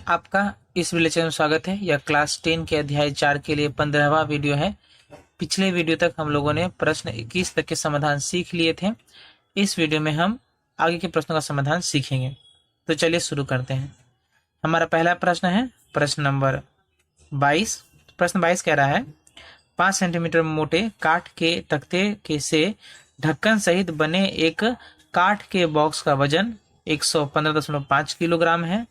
आपका इस video channel में स्वागत है। यह क्लास 10 के अध्याय 4 के लिए 15वां वीडियो है। पिछले वीडियो तक हम लोगों ने प्रश्न 21 तक के समाधान सीख लिए थे। इस वीडियो में हम आगे के प्रश्नों का समाधान सीखेंगे। तो चलिए शुरू करते हैं। हमारा पहला प्रश्न है प्रश्न नंबर 22। प्रश्न 22 कह रहा है 5 सेंटीमीटर मोटे काठ के तख्ते के से ढक्कन सहित बने एक काठ के बॉक्स का वजन 115.5 किलोग्राम है,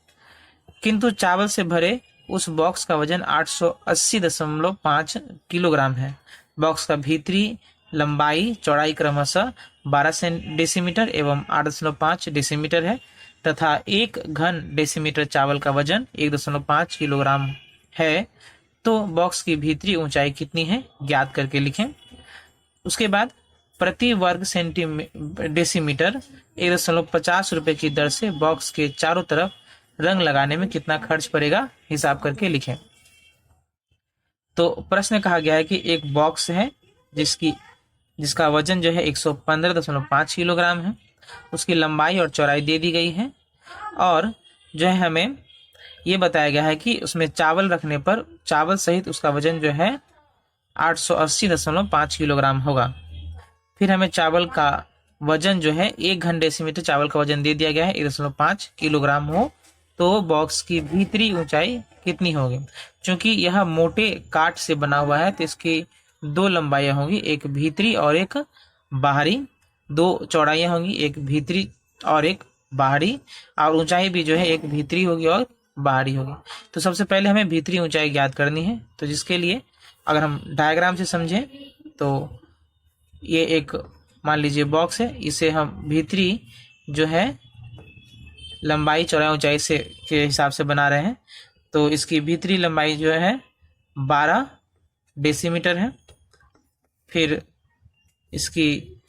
किंतु चावल से भरे उस बॉक्स का वजन 880.5 किलोग्राम है। बॉक्स का भीतरी लंबाई चौड़ाई क्रमशः 12 डेसीमीटर एवं 8.5 डेसीमीटर है तथा एक घन डेसीमीटर चावल का वजन 1.5 किलोग्राम है। तो बॉक्स की भीतरी ऊंचाई कितनी है ज्ञात करके लिखें। उसके बाद प्रति वर्ग डेसीमीटर 1.50 रुपए की दर से बॉक्स के चारों तरफ रंग लगाने में कितना खर्च पड़ेगा हिसाब करके लिखें। तो प्रश्न कहा गया है कि एक बॉक्स है जिसका वजन जो है 115.5 किलोग्राम है। उसकी लंबाई और चौड़ाई दे दी गई है और जो है हमें ये बताया गया है कि उसमें चावल रखने पर चावल सहित उसका वजन जो है 880.5 किलोग्राम होगा। फिर हमें चावल का वजन जो है एक घन डेसीमीटर चावल का वजन दे दिया गया है 1.5 किलोग्राम हो, तो बॉक्स की भीतरी ऊंचाई कितनी होगी। क्योंकि यह मोटे काठ से बना हुआ है तो इसकी दो लंबाइयां होंगी, एक भीतरी और एक बाहरी। दो चौड़ाइयां होंगी, एक भीतरी और एक बाहरी, और ऊंचाई भी जो है एक भीतरी होगी और बाहरी होगी। तो सबसे पहले हमें भीतरी ऊंचाई ज्ञात करनी है। तो जिसके लिए अगर हम डायग्राम से समझें तो ये एक मान लीजिए बॉक्स है, इसे हम भीतरी जो है लंबाई चौड़ाई ऊंचाई से के हिसाब से बना रहे हैं। तो इसकी भीतरी लंबाई जो है 12 डेसीमीटर है। फिर इसकी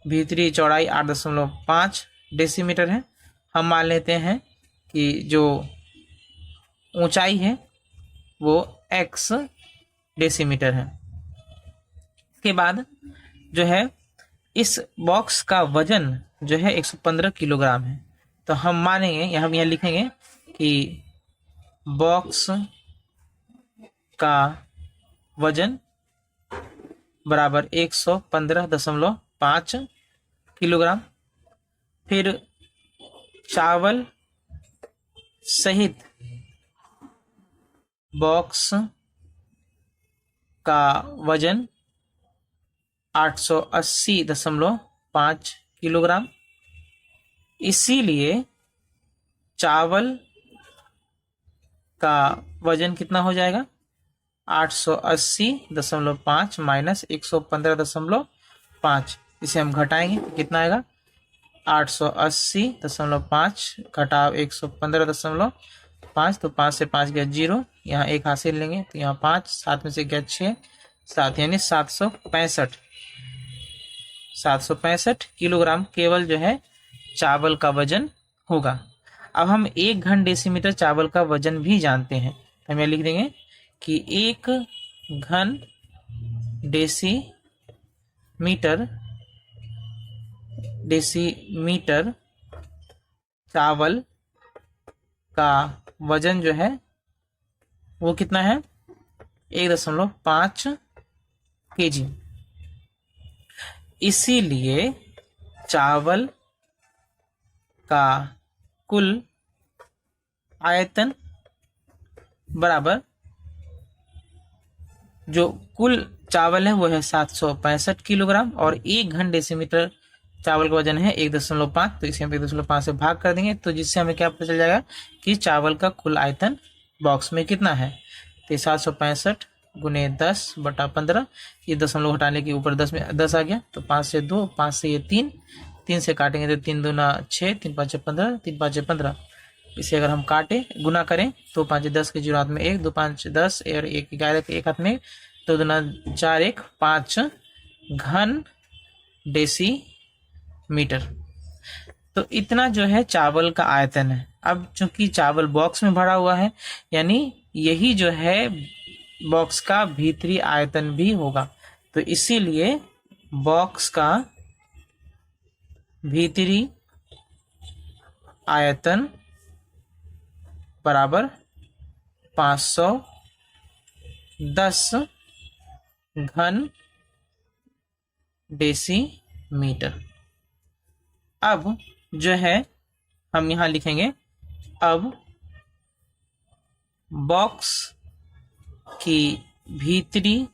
भीतरी चौड़ाई 8.5 डेसीमीटर है। हम मान लेते हैं कि जो ऊंचाई है वो x डेसीमीटर है। इसके बाद जो है इस बॉक्स का वजन जो है 115 किलोग्राम है। तो हम मानेंगे यहाँ लिखेंगे कि बॉक्स का वजन बराबर 115.5 किलोग्राम। फिर चावल सहित बॉक्स का वजन 880.5 किलोग्राम। इसीलिए चावल का वजन कितना हो जाएगा 880.5 माइनस 115.5। इसे हम घटाएंगे तो कितना आएगा 880.5 घटाव 115.5। तो 5 से 5 गया 0, यहाँ एक हासिल लेंगे तो यहाँ 5, 7 में से गया 6, 7 यानी 765 किलोग्राम केवल जो है चावल का वजन होगा। अब हम एक घन डेसीमीटर चावल का वजन भी जानते हैं। हम यहाँ लिख देंगे कि एक घन डेसीमीटर चावल का वजन जो है वो कितना है 1.5 kg। इसीलिए चावल का कुल आयतन बराबर जो कुल चावल है वो है 765 किलोग्राम और एक घन डेसीमीटर चावल का वजन है 1.5। तो इसे हम 1.5 से भाग कर देंगे तो जिससे हमें क्या पता चल जाएगा कि चावल का कुल आयतन बॉक्स में कितना है। तो 765 गुने 10/15, ये दशमलव हटाने के ऊपर 10 में 10 आ गया तो 5 से 2, 5 से ये 3, 3 से काटेंगे तो 3 दूना 6, 3 5 15, 3 5 15। इसे अगर हम काटे गुना करें तो 5 10 के 0 हाथ में 1, 2 5 10 और 1 11 के एक हाथ में 2 दूना 4 1 5 घन डेसीमीटर। तो इतना जो है चावल का आयतन है। अब चूंकि चावल बॉक्स में भरा हुआ है यानी यही जो है बॉक्स का भीतरी आयतन भी होगा। तो इसीलिए बॉक्स का भीतरी आयतन बराबर 510 घन डेसीमीटर। अब जो है हम यहाँ लिखेंगे, अब बॉक्स की भीतरी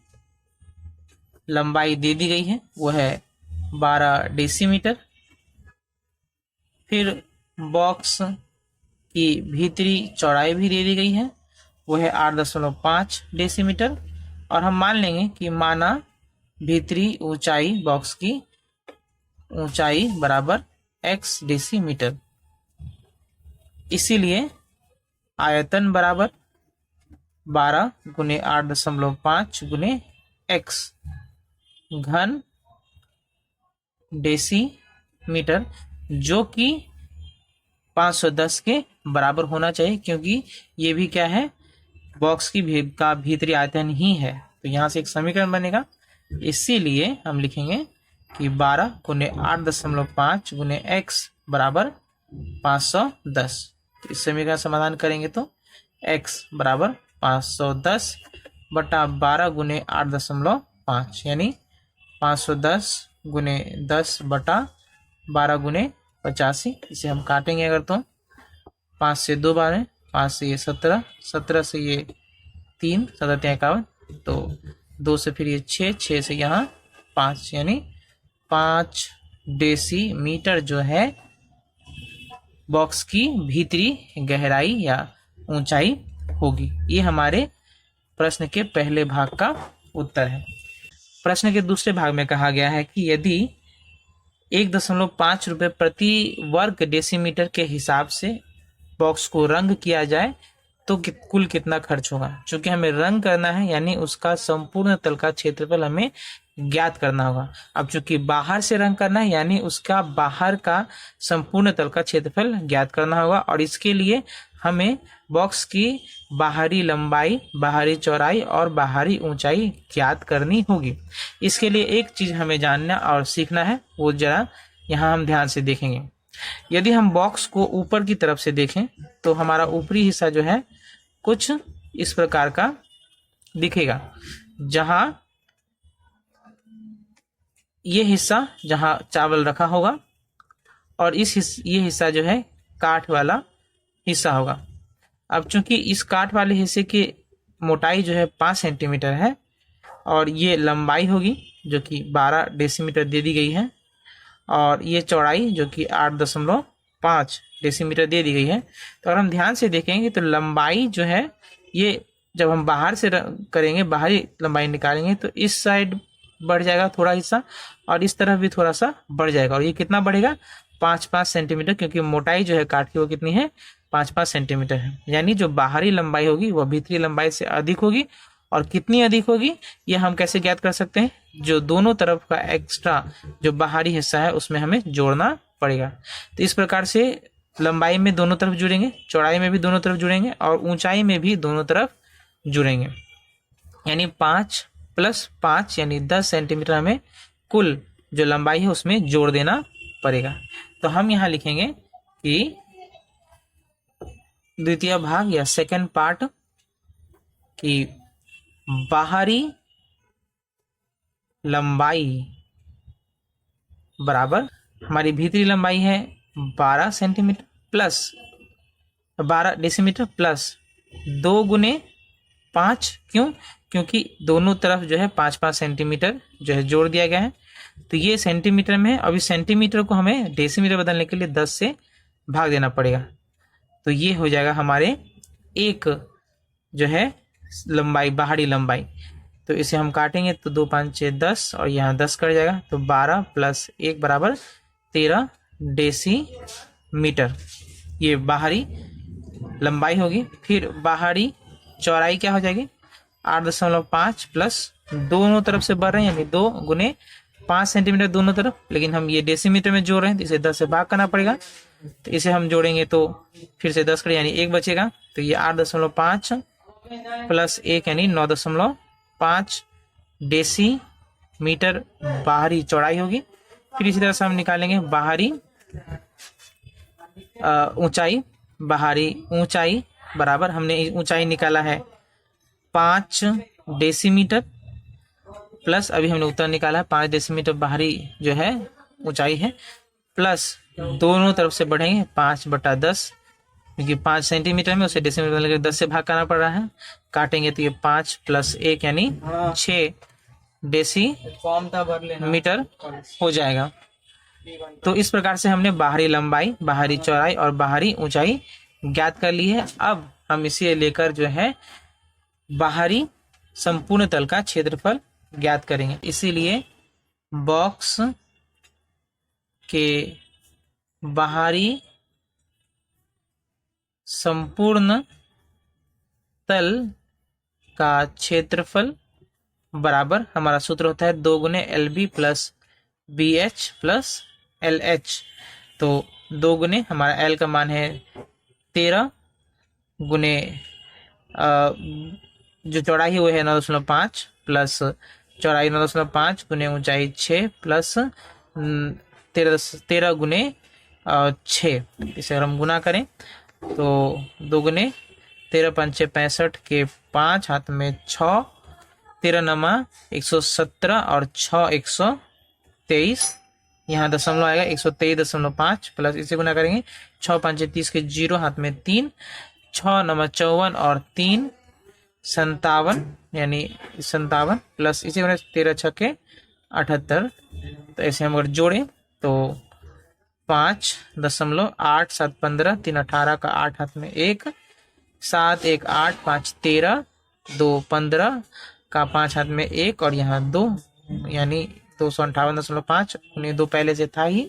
लंबाई दे दी गई है, वो है 12 डेसीमीटर। फिर बॉक्स की भीतरी चौड़ाई भी दे दी गई है, वो है 8.5 डेसीमीटर। और हम मान लेंगे कि माना भीतरी ऊंचाई, बॉक्स की ऊंचाई बराबर x डेसीमीटर, इसीलिए आयतन बराबर 12 गुने 8.5 गुने x घन डेसीमीटर, जो कि 510 के बराबर होना चाहिए, क्योंकि ये भी क्या है, बॉक्स की का भीतरी आयतन ही है। तो यहाँ से एक समीकरण बनेगा, इसीलिए हम लिखेंगे कि 12 गुने 8.5 गुने x बराबर 510। तो इस समीकरण समाधान करेंगे तो x बराबर 510 बटा 12 गुने 8.5, यानी 510 गुने 10 बटा 12 गुने 85। इसे हम काटेंगे अगर तो 5 से 2 बार है, 5 से ये 17, 17 से ये 3, 17 51, तो 2 से फिर ये 6, 6 से यहाँ 5, यानी 5 डेसीमीटर जो है बॉक्स की भीतरी गहराई या ऊंचाई होगी। ये हमारे प्रश्न के पहले भाग का उत्तर है। प्रश्न के दूसरे भाग में कहा गया है कि यदि 1.5 रुपये प्रति वर्ग डेसीमीटर के हिसाब से बॉक्स को रंग किया जाए तो कुल कितना खर्च होगा। चूंकि हमें रंग करना है, यानी उसका संपूर्ण तल का क्षेत्रफल हमें ज्ञात करना होगा। अब चूंकि बाहर से रंग करना है, यानी उसका बाहर का संपूर्ण तल का क्षेत्रफल ज्ञात करना होगा, और इसके लिए हमें बॉक्स की बाहरी लंबाई, बाहरी चौड़ाई और बाहरी ऊंचाई ज्ञात करनी होगी। इसके लिए एक चीज हमें जानना और सीखना है, वो जरा यहाँ हम ध्यान से देखेंगे। यदि हम बॉक्स को ऊपर की तरफ से देखें तो हमारा ऊपरी हिस्सा जो है कुछ इस प्रकार का दिखेगा, जहां ये हिस्सा जहां चावल रखा होगा, और ये हिस्सा जो है काठ वाला हिस्सा होगा। अब चूंकि इस काठ वाले हिस्से की मोटाई जो है 5 सेंटीमीटर है, और ये लंबाई होगी जो कि 12 डेसीमीटर दे दी गई है, और ये चौड़ाई जो कि 8.5 डेसीमीटर दे दी गई है। तो अगर हम ध्यान से देखेंगे तो लंबाई जो है, ये जब हम बाहर से करेंगे, बाहरी लंबाई निकालेंगे, तो इस साइड बढ़ जाएगा थोड़ा हिस्सा, और इस तरफ भी थोड़ा सा बढ़ जाएगा। और ये कितना बढ़ेगा, 5-5 सेंटीमीटर, क्योंकि मोटाई जो है काठ की वो कितनी है, 5-5 सेंटीमीटर है। यानी जो बाहरी लंबाई होगी वह भीतरी लंबाई से अधिक होगी। और कितनी अधिक होगी ये हम कैसे ज्ञात कर सकते हैं, जो दोनों तरफ का एक्स्ट्रा जो बाहरी हिस्सा है उसमें हमें जोड़ना पड़ेगा। तो इस प्रकार से लंबाई में दोनों तरफ जुड़ेंगे, चौड़ाई में भी दोनों तरफ जुड़ेंगे, और ऊंचाई में भी दोनों तरफ जुड़ेंगे। यानी 5 + 5 यानी 10 सेंटीमीटर हमें कुल जो लंबाई है उसमें जोड़ देना पड़ेगा। तो हम यहाँ लिखेंगे कि द्वितीय भाग या सेकंड पार्ट की बाहरी लंबाई बराबर हमारी भीतरी लंबाई है 12 सेंटीमीटर प्लस 12 डेसीमीटर प्लस 2 गुने 5। क्यों? क्योंकि दोनों तरफ जो है 5-5 सेंटीमीटर जो है जोड़ दिया गया है। तो ये सेंटीमीटर में है। अब इस सेंटीमीटर को हमें डेसीमीटर बदलने के लिए 10 से भाग देना पड़ेगा। तो ये हो जाएगा हमारे एक जो है लंबाई, बाहरी लंबाई। तो इसे हम काटेंगे तो 2 5 6 10 और यहाँ 10 कट जाएगा। तो 12 + 1 बराबर 13 डेसीमीटर ये बाहरी लंबाई होगी। फिर बाहरी चौड़ाई क्या हो जाएगी, 8.5 प्लस दोनों तरफ से बढ़ रहे हैं यानी 2 गुने 5 सेंटीमीटर दोनों तरफ, लेकिन हम ये डेसीमीटर में जोड़ रहे हैं तो इसे 10 से भाग करना पड़ेगा। तो इसे हम जोड़ेंगे तो फिर से 10 करें यानी 1 बचेगा। तो ये 8.5 + 1 यानी 9.5 डेसीमीटर बाहरी चौड़ाई होगी। फिर इसी तरह से हम निकालेंगे बाहरी ऊंचाई। बाहरी ऊंचाई बराबर हमने ऊंचाई निकाला है 5 डेसीमीटर, प्लस अभी हमने उत्तर निकाला है 5 डेसीमीटर बाहरी जो है ऊंचाई है, प्लस दोनों तरफ से बढ़ेंगे 5/10, क्योंकि 5 सेंटीमीटर में उसे डेसीमीटर में 10 से भाग करना पड़ रहा है, काटेंगे तो ये 5 + 1 यानी 6 डेसीमीटर हो जाएगा। तो इस प्रकार से हमने बाहरी लंबाई, बाहरी चौड़ाई और बाहरी ऊंचाई ज्ञात कर ली है। अब हम इसे लेकर जो है बाहरी संपूर्ण तल का क्षेत्रफल ज्ञात करेंगे। इसीलिए बॉक्स के बाहरी संपूर्ण तल का क्षेत्रफल बराबर, हमारा सूत्र होता है 2 × LB + BH + LH। तो 2 गुने हमारा L का मान है 13 गुने जो चौड़ाई है वो है 9.5 प्लस चौड़ाई 9.5 गुने ऊंचाई 6 प्लस 13 गुने 6। इसे अगर हम गुना करें तो 2 गुने 13 × 5 = 65 के 5 हाथ में 6, 13 नमा 117 और 6 123, यहाँ दशमलव आएगा 123.5 प्लस इसे गुना करेंगे 6 × 5 = 30 के 0 हाथ में 3, 6 नमा 54 और 3 57 यानी 57 प्लस इसे गुना 13 × 6 = 78। तो ऐसे हम अगर जोड़ें तो 5.8 7 15 3 18 का 8 हाथ में 1, 7 1 8 5 13 2 15 का 5 हाथ में 1 और यहाँ 2 यानी 258.5 उन्हें 2 पहले से था ही।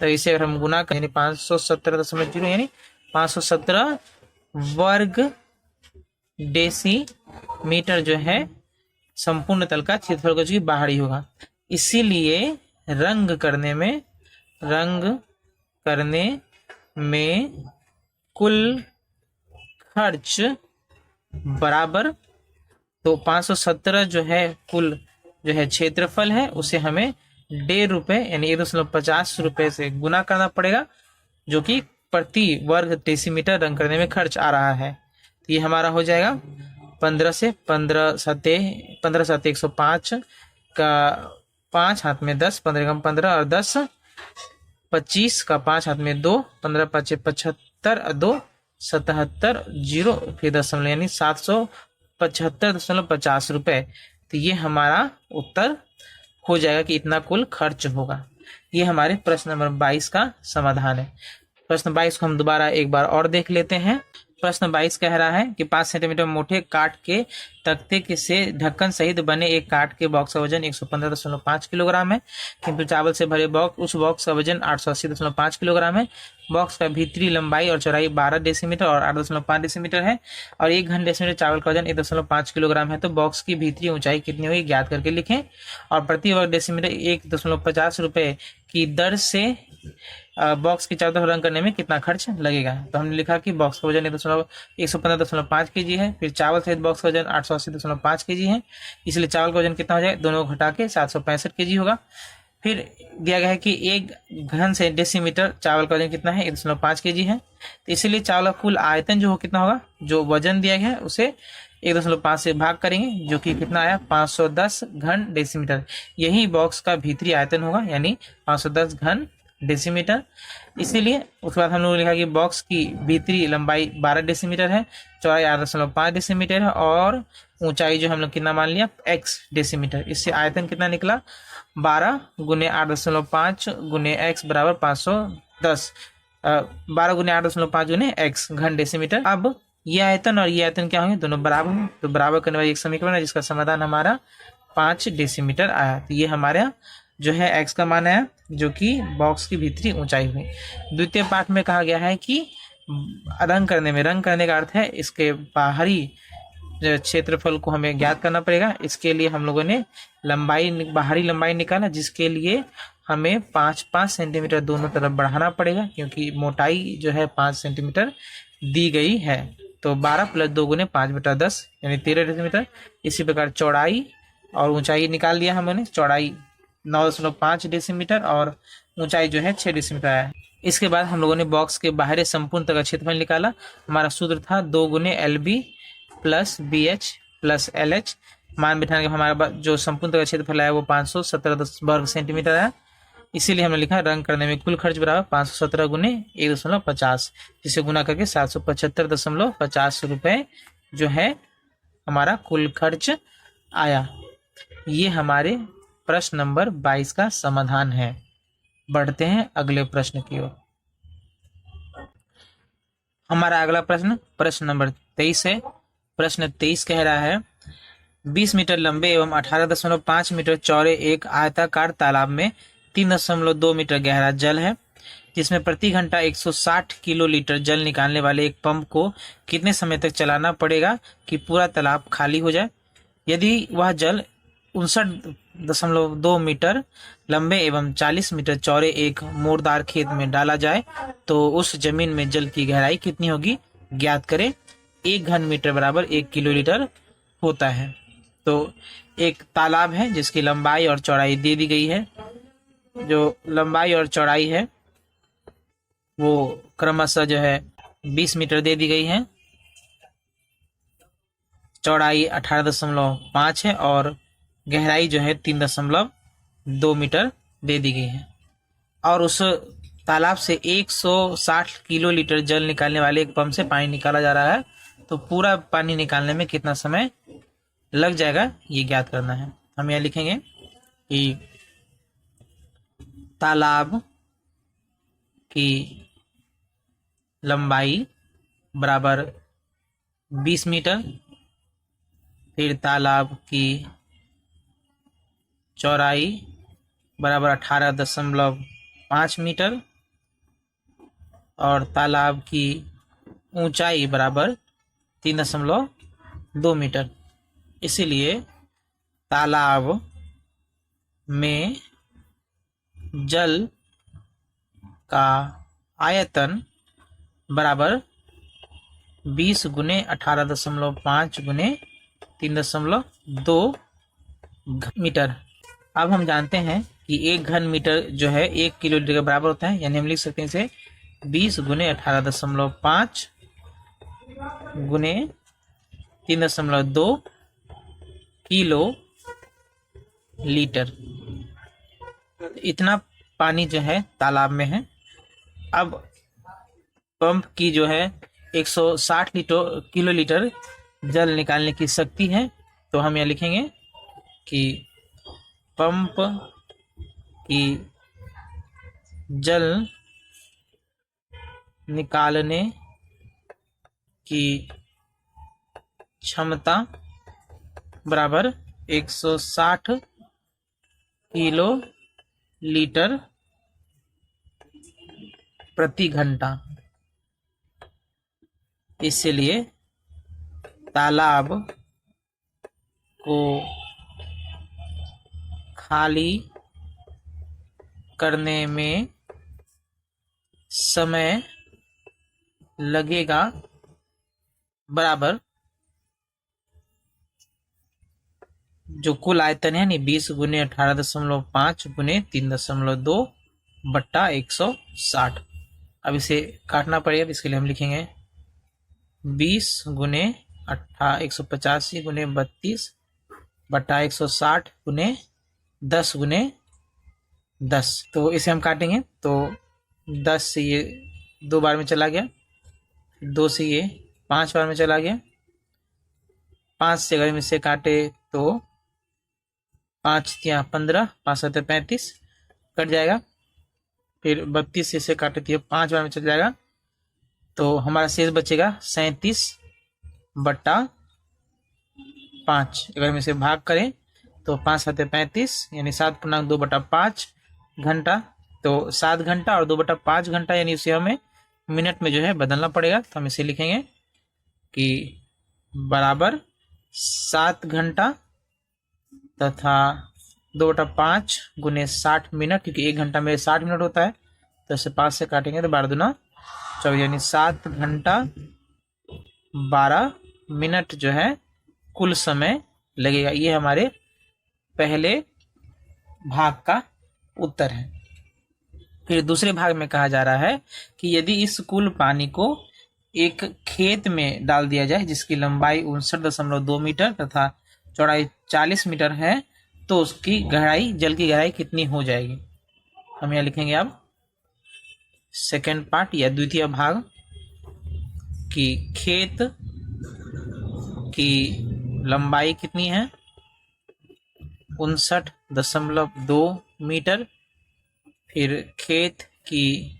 तो इसे अगर हम गुना करें 517.0 यानी 517 वर्ग डेसीमीटर जो है संपूर्ण तल का क्षेत्रफल को जो बाहरी होगा। इसीलिए रंग करने में कुल खर्च बराबर, तो 517 जो है कुल जो है क्षेत्रफल है उसे हमें 1.5 रुपये यानी 1.50 रुपये से गुना करना पड़ेगा, जो कि प्रति वर्ग डेसीमीटर रंग करने में खर्च आ रहा है। तो ये हमारा हो जाएगा 15 से 15 7 105 का 5 हाथ में 10, 15 × 15 और 10 25 का 5 हाथ में 2, 15 × 5 = 75 और 2 77 0 फिर दशमलव यानी 775.50 रुपये। तो ये हमारा उत्तर हो जाएगा कि इतना कुल खर्च होगा। ये हमारे प्रश्न नंबर 22 का समाधान है। प्रश्न 22 को हम दोबारा एक बार और देख लेते हैं। प्रश्न 22 कह रहा है कि 5 सेंटीमीटर मोटे काठ के तख्ते के से ढक्कन सहित बने एक काठ के बॉक्स का वजन 115.5 किलोग्राम है, किंतु चावल से भरे उस बॉक्स का वजन 880.5 किलोग्राम है। बॉक्स का भीतरी लंबाई और चौड़ाई 12 डेसीमीटर और 8.5 डेसीमीटर है और 1 घन डेसीमीटर चावल का वजन 1.5 किलोग्राम है। तो बॉक्स की भीतरी ऊंचाई कितनी होगी ज्ञात करके लिखें और प्रति वर्ग डेसीमीटर 1.50 रुपये की दर से बॉक्स की चारों तरफ रंग करने में कितना खर्च लगेगा। तो हमने लिखा कि बॉक्स का वजन 115.5 kg है, फिर चावल सहित बॉक्स का वजन 880.5 kg है, इसलिए चावल का वजन कितना हो जाएगा, दोनों को घटा के 765 kg होगा। फिर दिया गया है कि 1 घन से डेसीमीटर चावल का वजन कितना है 1.5 kg है, तो इसीलिए चावल का कुल आयतन जो हो कितना होगा, जो वजन दिया गया है उसे 1.5 से भाग करेंगे, जो कि कितना आया 510 घन डेसीमीटर। यही बॉक्स का भीतरी आयतन होगा यानी 510 घन डेसीमीटर। इसीलिए उसके बाद हम लोग लिखा कि बॉक्स की भीतरी लंबाई 12 डेसीमीटर है, चौड़ाई 8.5 डेसीमीटर है और ऊंचाई जो हम लोग कितना मान लिया x डेसीमीटर। इससे आयतन कितना निकला 12 × 8.5 × x बराबर 510, 12 × 8.5 × x घन डेसीमीटर। अब ये आयतन और ये आयतन क्या होंगे, दोनों बराबर हैं, तो बराबर करने वाली एक समीकरण है जिसका समाधान हमारा 5 डेसीमीटर आया। तो ये हमारा जो है x का मान आया, जो कि बॉक्स की भीतरी ऊंचाई हुई। द्वितीय पाठ में कहा गया है कि रंग करने का अर्थ है इसके बाहरी क्षेत्रफल को हमें ज्ञात करना पड़ेगा। इसके लिए हम लोगों ने बाहरी लंबाई निकाला, जिसके लिए हमें 5-5 सेंटीमीटर दोनों तरफ बढ़ाना पड़ेगा, क्योंकि मोटाई जो है 5 सेंटीमीटर दी गई है। तो 12 + 2 × 5/10 यानी 13 डेसीमीटर। इसी प्रकार चौड़ाई और ऊंचाई निकाल लिया हमने, चौड़ाई 9.5 डेसीमीटर और ऊंचाई जो है 6 डेसीमीटर आया है। इसके बाद हम लोगों ने बॉक्स के बाहरी संपूर्ण तक का क्षेत्रफल निकाला। हमारा सूत्र था 2 गुने LB plus BH plus LH। मान बिठाने के हमारा जो संपूर्ण तक का क्षेत्रफल आया वो 517 वर्ग सेंटीमीटर आया। इसीलिए हमने लिखा रंग करने में कुल खर्च बराबर 517 गुने 1.50, जिसे गुना करके 775.50 रुपए जो है हमारा कुल खर्च आया। ये हमारे प्रश्न नंबर 22 का समाधान है। बढ़ते हैं अगले प्रश्न की ओर। हमारा अगला प्रश्न नंबर 23 है। प्रश्न 23 कह रहा है 20 मीटर लंबे एवं 18.5 मीटर चौड़े एक आयताकार तालाब में 3.2 मीटर गहरा जल है, जिसमें प्रति घंटा 160 किलोलीटर जल निकालने वाले एक पंप को कितने समय तक चलाना पड़ेगा कि पूरा तालाब खाली हो जाए। यदि वह जल 59.2 मीटर लंबे एवं 40 मीटर चौड़े एक मोरदार खेत में डाला जाए तो उस जमीन में जल की गहराई कितनी होगी, ज्ञात करें। 1 घन मीटर बराबर 1 किलोलीटर होता है। तो एक तालाब है जिसकी लंबाई और चौड़ाई दे दी गई है। जो लंबाई और चौड़ाई है वो क्रमशः जो है 20 मीटर दे दी गई है, चौड़ाई 18.5 है और गहराई जो है 3.2 मीटर दे दी गई है। और उस तालाब से 160 किलोलीटर जल निकालने वाले एक पंप से पानी निकाला जा रहा है, तो पूरा पानी निकालने में कितना समय लग जाएगा ये ज्ञात करना है। हम यहाँ लिखेंगे कि तालाब की लंबाई बराबर 20 मीटर, फिर तालाब की चौड़ाई बराबर 18.5 मीटर और तालाब की ऊंचाई बराबर 3.2 मीटर। इसीलिए तालाब में जल का आयतन बराबर 20 गुने 18.5 गुने 3.2 मीटर। अब हम जानते हैं कि 1 घन मीटर जो है 1 किलोलीटर के बराबर होता है, यानी हम लिख सकते हैं इसे 20 गुने 18.5 गुने 3.2 किलो लीटर। इतना पानी जो है तालाब में है। अब पंप की जो है 160 किलोलीटर जल निकालने की शक्ति है, तो हम यह लिखेंगे कि पंप की जल निकालने की क्षमता बराबर 160 किलो लीटर प्रति घंटा। इसलिए तालाब को खाली करने में समय लगेगा बराबर जो कुल आयतन है नहीं 20 गुने 18.5 गुने 3.2 बट्टा 160। अब इसे काटना पड़ेगा, इसके लिए हम लिखेंगे 20 गुने 185 गुने 32 बट्टा 160 गुने 10 गुने 10। तो इसे हम काटेंगे तो 10 से ये 2 बार में चला गया, 2 से ये 5 बार में चला गया, 5 से अगर हम इसे काटे तो 5 या 15, 5 7 35 कट जाएगा। फिर 32 से इसे काटे तो 5 बार में चल जाएगा, तो हमारा शेष बचेगा 37 बट्टा 5। अगर हम इसे भाग करें तो 5 7 35 यानी 7.2 बटा 5 घंटा, तो 7 घंटा और 2 बटा 5 घंटा, यानी इसे हमें मिनट में जो है बदलना पड़ेगा। तो हम इसे लिखेंगे कि बराबर 7 घंटा तथा 2 बटा 5 गुने 60 मिनट, क्योंकि 1 घंटा में 60 मिनट होता है, तो इसे 5 से काटेंगे तो 12 दूना 24, यानी 7 घंटा 12 मिनट जो है कुल समय लगेगा। ये हमारे पहले भाग का उत्तर है। फिर दूसरे भाग में कहा जा रहा है कि यदि इस कुल पानी को एक खेत में डाल दिया जाए जिसकी लंबाई 59.2 मीटर तथा चौड़ाई 40 मीटर है, तो उसकी गहराई, जल की गहराई कितनी हो जाएगी। हम यहाँ लिखेंगे अब सेकेंड पार्ट या द्वितीय भाग कि खेत की लंबाई कितनी है 59.2 मीटर, फिर खेत की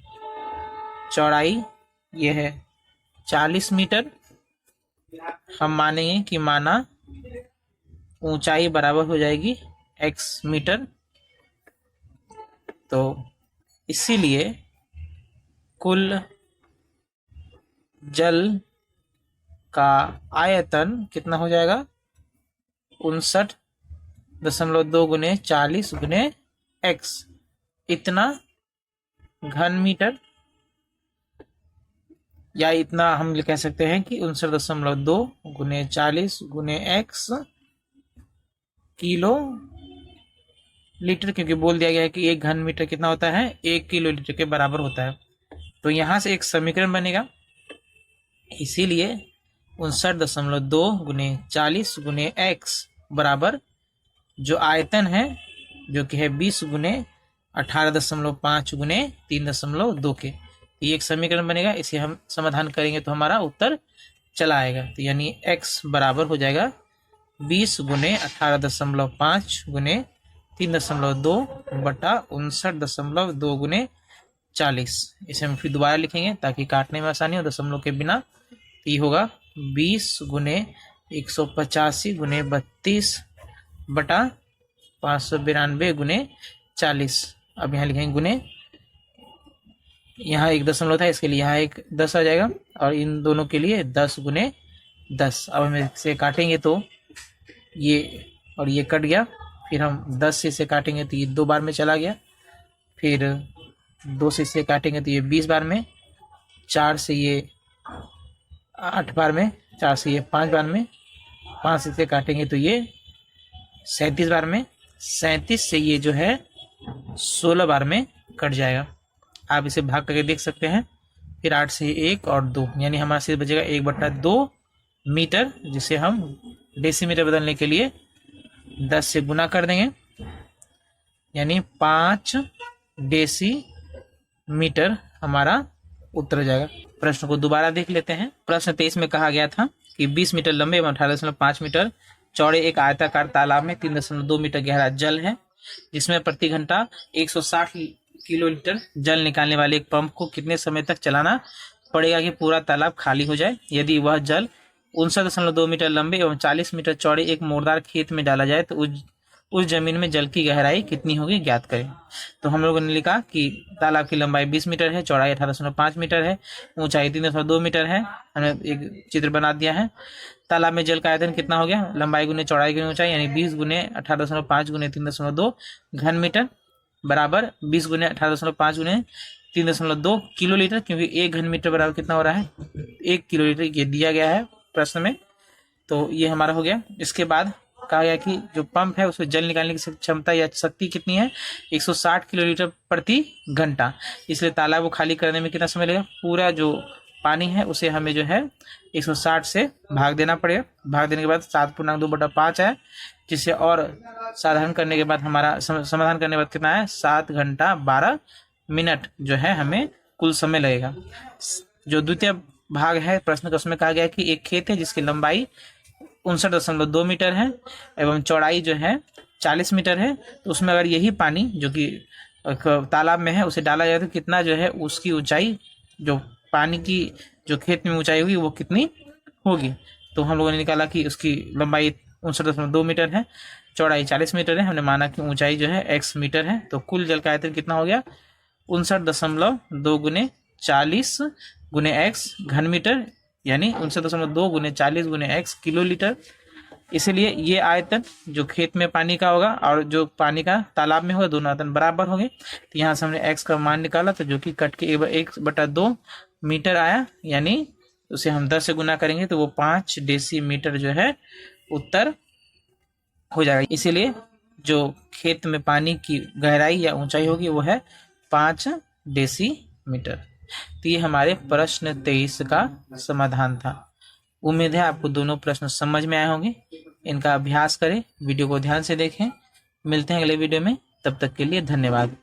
चौड़ाई यह है 40 मीटर। हम मानेंगे कि माना ऊंचाई बराबर हो जाएगी x मीटर। तो इसीलिए कुल जल का आयतन कितना हो जाएगा 59.2 गुने 40 गुने x, इतना घन मीटर, या इतना हम कह सकते हैं कि 59.2 गुने 40 गुने x किलो लीटर, क्योंकि बोल दिया गया है कि 1 घन मीटर कितना होता है 1 किलो लीटर के बराबर होता है। तो यहां से एक समीकरण बनेगा, इसीलिए 59.2 गुने 40 गुने x बराबर जो आयतन है जो कि है 20 गुने 18.5 गुने 3.2 के, ये एक समीकरण बनेगा। इसे हम समाधान करेंगे तो हमारा उत्तर चला आएगा। तो यानी x बराबर हो जाएगा 20 गुने 18.5 गुने 3.2 बटा 59.2 गुने 40। इसे हम फिर दोबारा लिखेंगे ताकि काटने में आसानी हो दशमलव के बिना। ये होगा 20 गुने 185 गुने 32 बटा 592 गुने 40। अब यहाँ लिखेंगे गुने, यहाँ एक दशमलव था इसके लिए यहाँ एक 10 आ जाएगा, और इन दोनों के लिए 10 गुने 10। अब हम इसे काटेंगे तो ये और ये कट गया, फिर हम 10 से इसे काटेंगे तो ये 2 बार में चला गया, फिर 2 से इसे काटेंगे तो ये 20 बार में, 4 से ये 8 बार में, 4 से ये 5 बार में, 5 से इसे काटेंगे तो ये 37 बार में, 37 से ये जो है 16 बार में कट जाएगा। आप इसे भाग करके देख सकते हैं। फिर 8 से 1 और 2, यानी हमारा शेष बचेगा 1/2 मीटर, जिसे हम डेसीमीटर बदलने के लिए 10 से गुना कर देंगे, यानी 5 डेसीमीटर हमारा उत्तर हो जाएगा। प्रश्न को दोबारा देख लेते हैं। प्रश्न 23 में कहा गया था कि 20 मीटर लंबे एवं 18.5 मीटर चौड़े एक आयताकार तालाब में 3.2 मीटर गहरा जल है, जिसमें प्रति घंटा 160 किलो लीटर जल निकालने वाले एक पंप को कितने समय तक चलाना पड़ेगा कि पूरा तालाब खाली हो जाए। यदि वह जल 59.2 मीटर लंबे एवं 40 मीटर चौड़े एक मोरदार खेत में डाला जाए तो उस जमीन में जल की गहराई कितनी होगी ज्ञात करें। तो हम लोगों ने लिखा कि तालाब की लंबाई 20 मीटर है, चौड़ाई 18.5 मीटर है, ऊंचाई 3.2 मीटर है। हमने एक चित्र बना दिया है। तालाब में जल का आयतन कितना हो गया, लंबाई गुने चौड़ाई गुने ऊंचाई, यानी 20 गुने 18.5 गुने 3.2 घन मीटर बराबर 20 गुने 18.5 गुने 3.2 किलो लीटर, क्योंकि 1 घन मीटर बराबर कितना हो रहा है 1 किलो लीटर, ये दिया गया है प्रश्न में। तो ये हमारा हो गया। इसके बाद कहा गया कि जो पंप है उसमें जल निकालने की क्षमता या शक्ति कितनी है 160 किलो लीटर प्रति घंटा, इसलिए तालाब को खाली करने में कितना समय लगेगा, पूरा जो पानी है उसे हमें जो है 160 से भाग देना पड़ेगा। भाग देने के बाद 7.2/5 है, जिसे और साधारण करने के बाद हमारा समाधान करने के बाद कितना है 7 घंटा 12 मिनट जो है हमें कुल समय लगेगा। जो द्वितीय भाग है प्रश्न का, उसमें कहा गया कि एक खेत है जिसकी लंबाई 59.2 मीटर है एवं चौड़ाई जो है 40 मीटर है, तो उसमें अगर यही पानी जो कि तालाब में है उसे डाला जाए तो कितना जो है उसकी ऊंचाई, जो पानी की जो खेत में ऊंचाई होगी वो कितनी होगी। तो हम लोगों ने निकाला कि उसकी लंबाई 59.2 मीटर है, चौड़ाई 40 मीटर है, हमने माना कि ऊंचाई जो है x मीटर है। तो कुल जल का आयतन कितना हो गया 59.2 गुने 40 गुने x घन मीटर, यानी 59.2 गुने 40 गुने x किलो लीटर। इसलिए ये आयतन जो खेत में पानी का होगा और जो पानी का तालाब में होगा दोनों आयतन बराबर होंगे। तो यहाँ से हमने x का मान निकाला तो जो कि कट के 1/2 मीटर आया, यानी उसे हम 10 से गुना करेंगे तो वो 5 डेसीमीटर जो है उत्तर हो जाएगा। इसीलिए जो खेत में पानी की गहराई या ऊंचाई होगी वो है 5 डेसीमीटर। तो ये हमारे प्रश्न 23 का समाधान था। उम्मीद है आपको दोनों प्रश्न समझ में आए होंगे। इनका अभ्यास करें, वीडियो को ध्यान से देखें। मिलते हैं अगले वीडियो में, तब तक के लिए धन्यवाद।